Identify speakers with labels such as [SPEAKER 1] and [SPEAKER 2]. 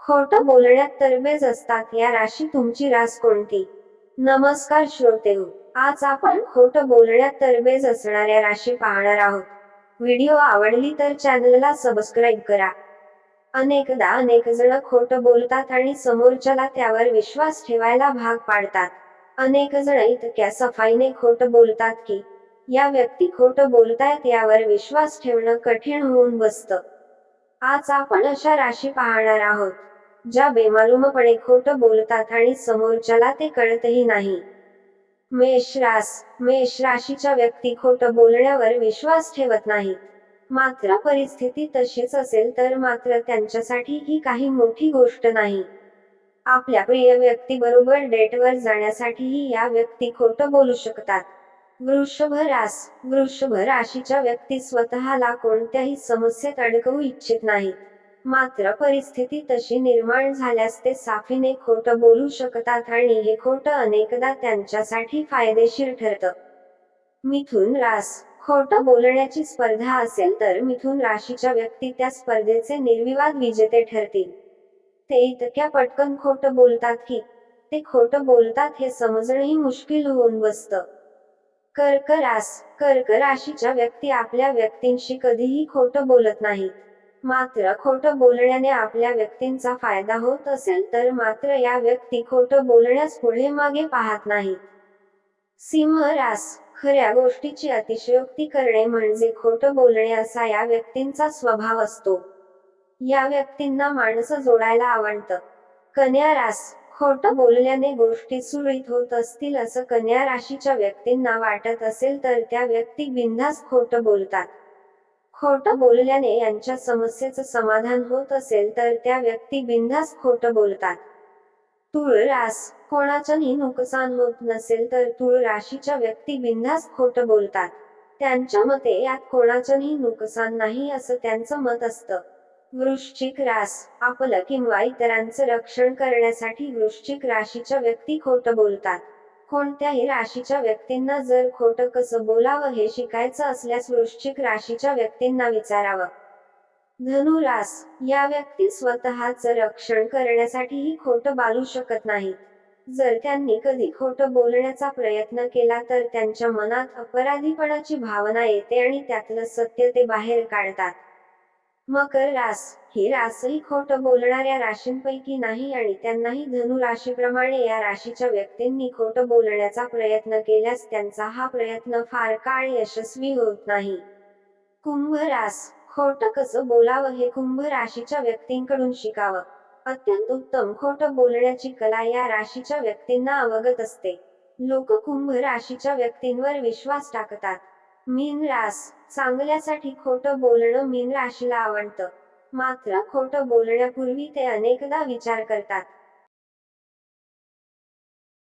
[SPEAKER 1] खोटं बोलण्यात तरबेज असतात या राशी तुमची रास कोणती? नमस्कार श्रोतेहो, आज आपण खोटं बोलण्यात तरबेज असणाऱ्या राशी पाहणार आहोत. व्हिडिओ आवडली तर चॅनलला सबस्क्राईब करा. अनेकदा अनेक जण खोटं बोलतात आणि समोरच्याला त्यावर विश्वास ठेवायला भाग पाडतात. अनेक जण इतक्या सफाईने खोटं बोलतात की या व्यक्ती खोटं बोलतायत यावर विश्वास ठेवणं कठीण होऊन बसतं. आज आपण अशा राशी पाहणार आहोत, ज्या बेमालूमपणे खोटं बोलतात आणि समोरच्याला ते कळतही नाही. मेष राशीच्या व्यक्ती खोटं बोलण्यावर विश्वास ठेवत नाहीत. मात्र परिस्थिती तशीच असेल तर मात्र त्यांच्यासाठी ही काही मोठी गोष्ट नाही. आपल्या प्रिय व्यक्तीबरोबर डेटवर जाण्यासाठीही या व्यक्ती खोटं बोलू शकतात. वृषभ राशीच्या व्यक्ती स्वतःला कोणत्याही समस्येत अडकवू इच्छित नाहीत. मात्र परिस्थिती तशी निर्माण झाल्यास ते साफीने खोटं बोलू शकतात आणि हे खोटं अनेकदा त्यांच्यासाठी फायदेशीर ठरतं. खोटं बोलण्याची स्पर्धा असेल तर मिथुन राशीच्या व्यक्ती त्या स्पर्धेचे निर्विवाद विजेते ठरतील. ते इतक्या पटकन खोटं बोलतात की ते खोटं बोलतात हे समजणंही मुश्किल होऊन बसतं. कर्क राशीच्या व्यक्ती आपल्या व्यक्तींशी कधीही खोटं बोलत नाहीत. मात्र खोटं बोलण्याने आपल्या व्यक्तींचा फायदा होत असेल तर मात्र या व्यक्ती खोटं बोलण्यास पुढे मागे पाहत नाहीत. खऱ्या गोष्टीची अतिशयोक्ती करणे म्हणजे खोटं बोलणे असा या व्यक्तींचा स्वभाव असतो. या व्यक्तींना माणसं जोडायला आवडतं. खोटं बोलल्याने गोष्टी सुरळीत होत असतील असं कन्या राशीच्या व्यक्तींना वाटत असेल तर त्या व्यक्ती बिनधास्त खोटं बोलतात. खोटं बोलल्याने यांच्या समस्येचं समाधान होत असेल तर त्या व्यक्ती बिनधास्त खोटं बोलतात. कोणाचंही नुकसान होत नसेल तर तूळ राशीच्या व्यक्ती बिनधास्त खोटं बोलतात. त्यांच्या मते यात कोणाचंही नुकसान नाही असं त्यांचं मत असतं. आपलं किंवा इतरांचं रक्षण करण्यासाठी वृश्चिक राशीच्या व्यक्ती खोटं बोलतात. कोणत्याही राशीच्या व्यक्तींना जर खोटं कसं बोलावं हे शिकायचं असल्यास वृश्चिक राशीच्या व्यक्तींना विचारावं. या व्यक्ती स्वतःचं रक्षण करण्यासाठीही खोटं बोलू शकत नाहीत. जर त्यांनी कधी खोटं बोलण्याचा प्रयत्न केला तर त्यांच्या मनात अपराधीपणाची भावना येते आणि त्यातलं सत्य ते बाहेर काढतात. ही रासही खोटं बोलणाऱ्या राशींपैकी नाही आणि त्यांनाही धनु राशीप्रमाणे या राशीच्या व्यक्तींनी खोटं बोलण्याचा प्रयत्न केल्यास त्यांचा हा प्रयत्न फार काळ यशस्वी होत नाही. खोटं कसं बोलावं हे कुंभ राशीच्या व्यक्तींकडून शिकावं. अत्यंत उत्तम खोटं बोलण्याची कला या राशीच्या व्यक्तींना अवगत असते. लोक कुंभ राशीच्या व्यक्तींवर विश्वास टाकतात. चांगल्यासाठी खोटं बोलणं मीन राशीला आवडतं. मात्र खोटं बोलण्यापूर्वी ते अनेकदा विचार करतात.